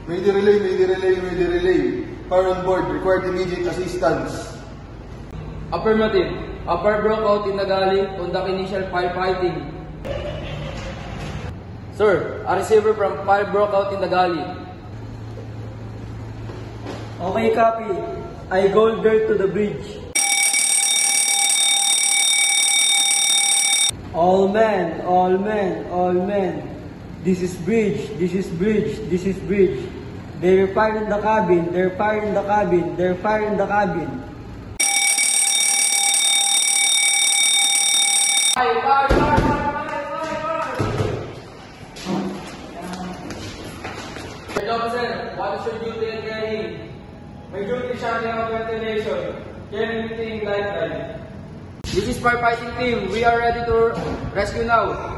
May relay. Fire on board. Required immediate assistance. Affirmative. A fire broke out in Nagali. Conduct initial firefighting. Sir, a receiver from fire broke out in Nagali. Okay, copy. I go there to the bridge. All men. This is bridge. They're firing in the cabin. Fire! Third officer, what is your duty and training? My duty is shutting out ventilation. Carrying lifeline. This is firefighting team. We are ready to rescue now.